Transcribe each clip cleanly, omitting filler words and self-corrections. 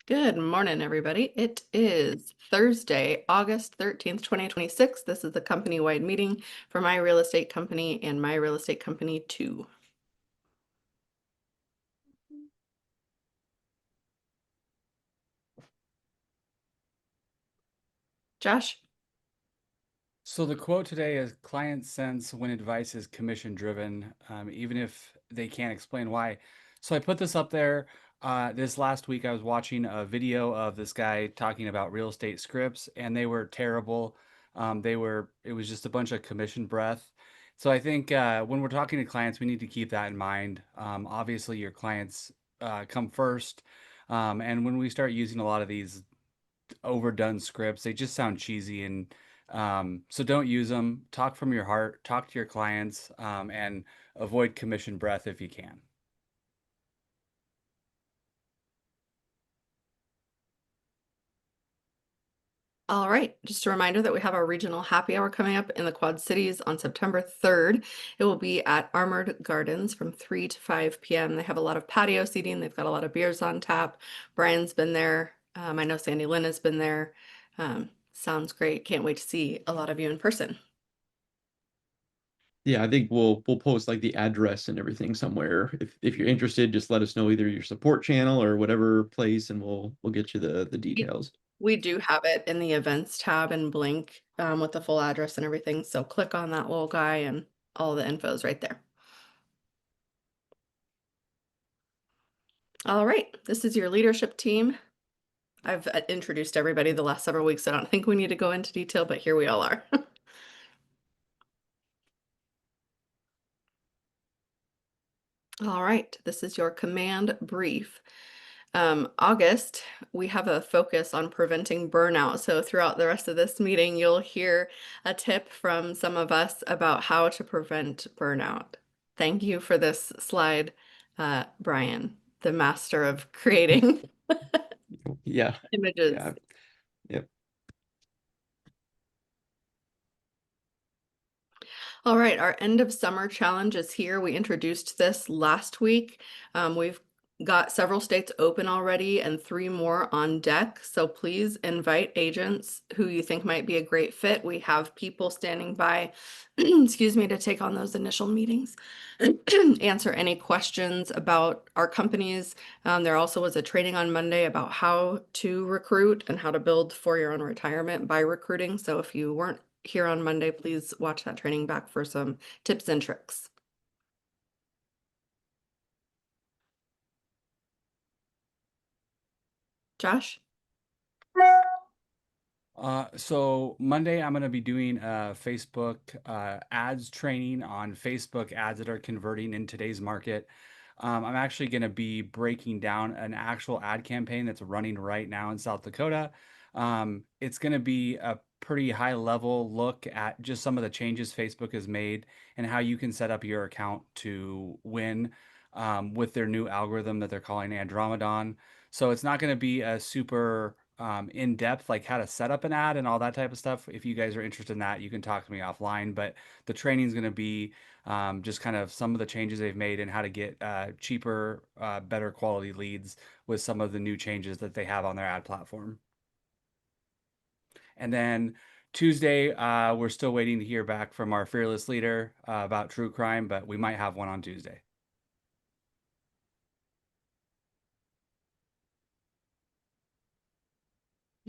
Good morning, everybody. It is Thursday, August 13th, 2026. This is the company-wide meeting for My Real Estate Company and My Real Estate Company 2. Josh? So the quote today is client sense when advice is commission driven, even if they can't explain why. So I put this up there. This last week, I was watching a video of this guy talking about real estate scripts, and they were terrible. It was just a bunch of commission breath. So I think when we're talking to clients, we need to keep that in mind. Obviously, your clients come first. And when we start using a lot of these overdone scripts. They just sound cheesy and so don't use them. Talk from your heart, talk to your clients, and avoid commission breath if you can. All right, just a reminder that we have our regional happy hour coming up in the Quad Cities on September 3rd. It will be at Armored Gardens from 3 to 5 p.m. They have a lot of patio seating. They've got a lot of beers on tap. Brian's been there. I know Sandy Lynn has been there. Sounds great. Can't wait to see a lot of you in person. Yeah, I think we'll post like the address and everything somewhere. If you're interested, just let us know either your support channel or whatever place, and we'll get you the details. We do have it in the events tab in Blink with the full address and everything. So click on that little guy and all the info is right there. All right, this is your leadership team. I've introduced everybody the last several weeks. I don't think we need to go into detail, but here we all are. All right, this is your command brief. August, we have a focus on preventing burnout. So throughout the rest of this meeting, you'll hear a tip from some of us about how to prevent burnout. Thank you for this slide, Brian, the master of creating Yeah, images. yeah, yep. All right, our end of summer challenge is here. We introduced this last week. We've got several states open already and 3 more on deck. So please invite agents who you think might be a great fit. We have people standing by, excuse me, to take on those initial meetings, answer any questions about our companies. There also was a training on Monday about how to recruit and how to build for your own retirement by recruiting. So if you weren't here on Monday, please watch that training back for some tips and tricks. Josh? So Monday, I'm going to be doing a Facebook ads training on Facebook ads that are converting in today's market. I'm actually going to be breaking down an actual ad campaign that's running right now in South Dakota. It's going to be a pretty high level look at just some of the changes Facebook has made and how you can set up your account to win with their new algorithm that they're calling Andromedon. So it's not going to be a super in depth, like how to set up an ad and all that type of stuff. If you guys are interested in that, you can talk to me offline. But the training is going to be just kind of some of the changes they've made and how to get cheaper, better quality leads with some of the new changes that they have on their ad platform. And then Tuesday, we're still waiting to hear back from our fearless leader about true crime, but we might have one on Tuesday.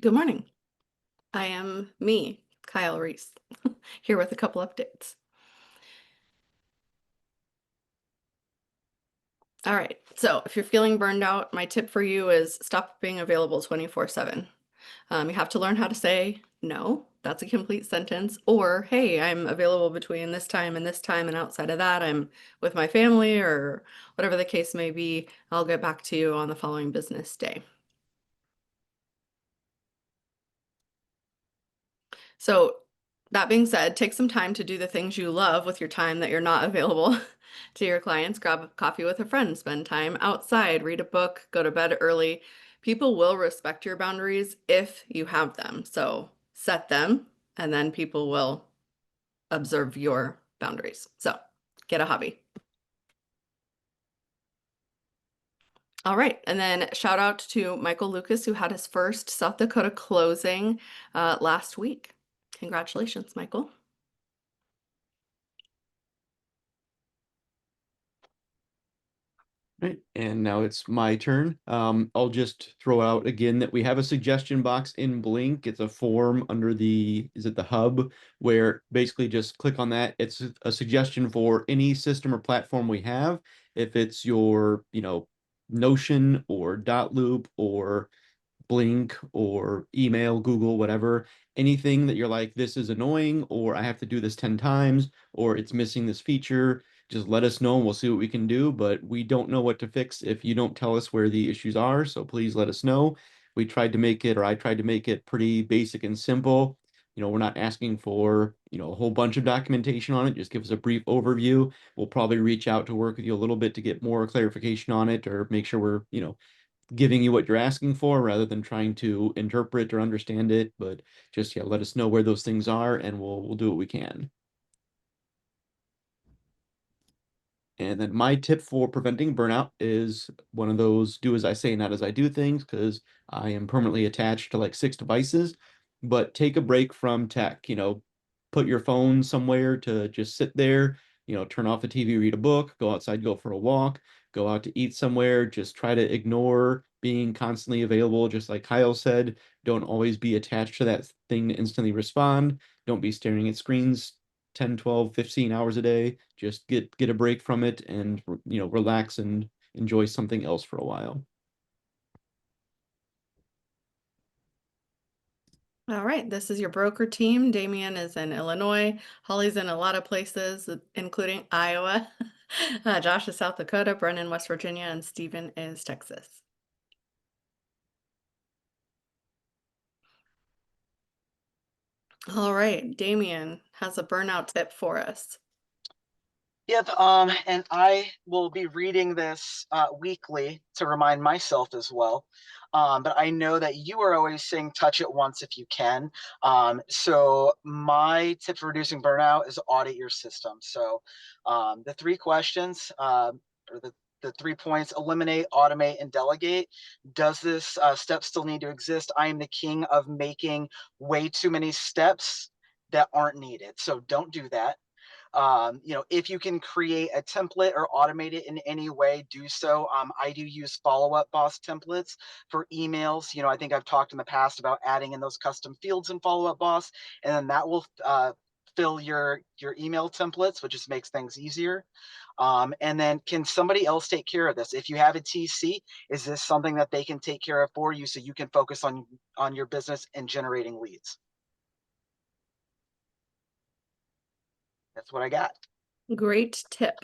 Good morning. I am me, Kyle Reese, here with a couple updates. All right, so if you're feeling burned out, my tip for you is stop being available 24/7. You have to learn how to say no, that's a complete sentence, or hey, I'm available between this time, and outside of that, I'm with my family, or whatever the case may be. I'll get back to you on the following business day. So, that being said, take some time to do the things you love with your time that you're not available to your clients. Grab a coffee with a friend, spend time outside, read a book, go to bed early. People will respect your boundaries if you have them. So, set them, and then people will observe your boundaries. So, get a hobby. All right. And then shout out to Michael Lucas, who had his first South Dakota closing last week. Congratulations, Michael. Right, and now it's my turn. I'll just throw out again that we have a suggestion box in Blink. It's a form under is it the hub, where basically just click on that. It's a suggestion for any system or platform we have. If it's your, Notion or Dotloop or Blink or email, Google, whatever, anything that you're like, this is annoying, or I have to do this 10 times, or it's missing this feature, just let us know and we'll see what we can do. But we don't know what to fix if you don't tell us where the issues are. So please let us know. We tried to make it, or I tried to make it pretty basic and simple. We're not asking for, a whole bunch of documentation on it. Just give us a brief overview. We'll probably reach out to work with you a little bit to get more clarification on it or make sure we're, giving you what you're asking for rather than trying to interpret or understand it. But just, yeah, let us know where those things are and we'll do what we can. And then my tip for preventing burnout is one of those do as I say, not as I do things, because I am permanently attached to like 6 devices. But take a break from tech, put your phone somewhere to just sit there, turn off the TV, read a book, go outside, go for a walk, go out to eat somewhere. Just try to ignore being constantly available. Just like Kyle said, don't always be attached to that thing to instantly respond. Don't be staring at screens 10, 12, 15 hours a day. Just get a break from it and relax and enjoy something else for a while. All right, this is your broker team. Damien is in Illinois. Holly's in a lot of places, including Iowa. Josh is South Dakota, Brennan, West Virginia, and Stephen is Texas. All right, Damien has a burnout tip for us. Yep, and I will be reading this weekly to remind myself as well. But I know that you are always saying touch it once if you can. So my tip for reducing burnout is audit your system. So the 3 questions, or the 3 points: eliminate, automate, and delegate. Does this step still need to exist? I am the king of making way too many steps that aren't needed. So don't do that. If you can create a template or automate it in any way, do so. I do use follow-up boss templates for emails. I think I've talked in the past about adding in those custom fields in follow-up boss, and then that will fill your email templates, which just makes things easier. And then can somebody else take care of this? If you have a TC, is this something that they can take care of for you so you can focus on your business and generating leads? That's what I got. Great tip.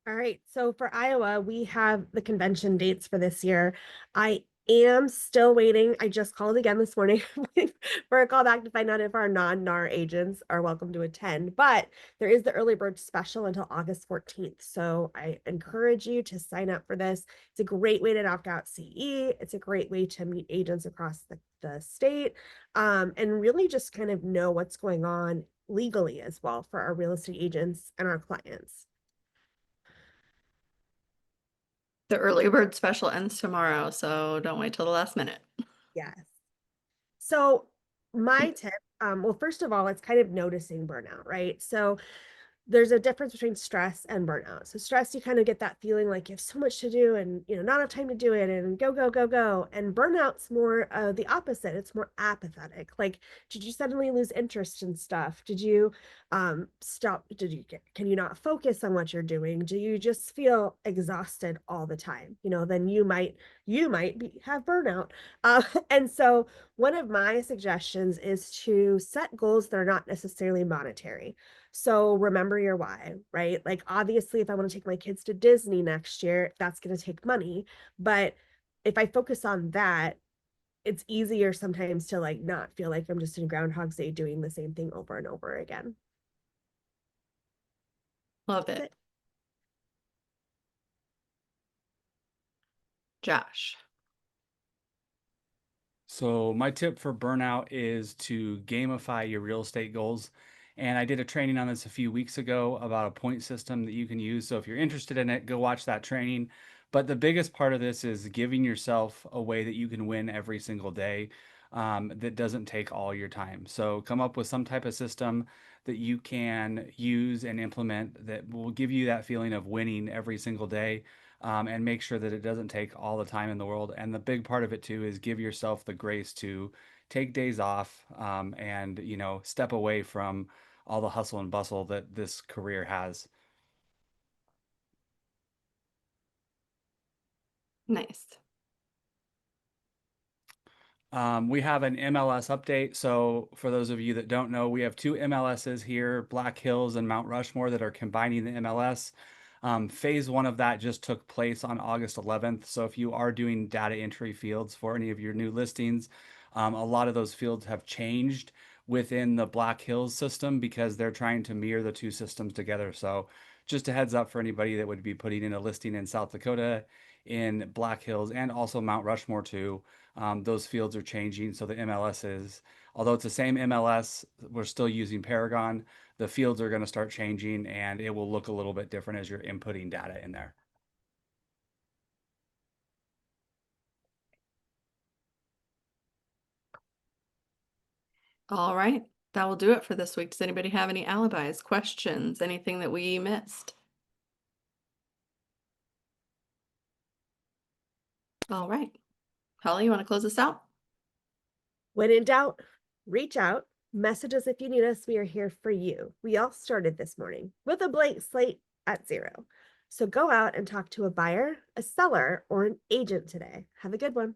All right. So for Iowa, we have the convention dates for this year. I am still waiting. I just called again this morning for a call back to find out if our non-NAR agents are welcome to attend. But there is the early bird special until August 14th. So I encourage you to sign up for this. It's a great way to knock out CE. It's a great way to meet agents across the state, and really just kind of know what's going on legally as well for our real estate agents and our clients. The early bird special ends tomorrow, so don't wait till the last minute. Yes. So my tip, well, first of all, it's kind of noticing burnout, right? So there's a difference between stress and burnout. So stress, you kind of get that feeling like you have so much to do and not enough time to do it and go, go, go, go. And burnout's more the opposite. It's more apathetic. Like, did you suddenly lose interest in stuff? Did you stop? Can you not focus on what you're doing? Do you just feel exhausted all the time? Then you might have burnout. And so one of my suggestions is to set goals that are not necessarily monetary. So remember your why, right? Like, obviously, if I want to take my kids to Disney next year, that's going to take money. But if I focus on that, it's easier sometimes to like not feel like I'm just in Groundhog's Day doing the same thing over and over again. Love it. Josh. So my tip for burnout is to gamify your real estate goals. And I did a training on this a few weeks ago about a point system that you can use. So if you're interested in it, go watch that training. But the biggest part of this is giving yourself a way that you can win every single day, that doesn't take all your time. So come up with some type of system that you can use and implement that will give you that feeling of winning every single day, and make sure that it doesn't take all the time in the world. And the big part of it too is give yourself the grace to take days off, and step away from all the hustle and bustle that this career has. Nice. We have an MLS update. So for those of you that don't know, we have two MLSs here, Black Hills and Mount Rushmore, that are combining the MLS. Phase one of that just took place on August 11th. So if you are doing data entry fields for any of your new listings, a lot of those fields have changed within the Black Hills system because they're trying to mirror the two systems together. So just a heads up for anybody that would be putting in a listing in South Dakota, in Black Hills, and also Mount Rushmore too. Those fields are changing. So the MLS is, although it's the same MLS, we're still using Paragon. The fields are going to start changing and it will look a little bit different as you're inputting data in there. All right, that will do it for this week. Does anybody have any alibis, questions, anything that we missed? All right. Holly, you want to close us out? When in doubt, reach out, message us if you need us. We are here for you. We all started this morning with a blank slate at 0. So go out and talk to a buyer, a seller, or an agent today. Have a good one.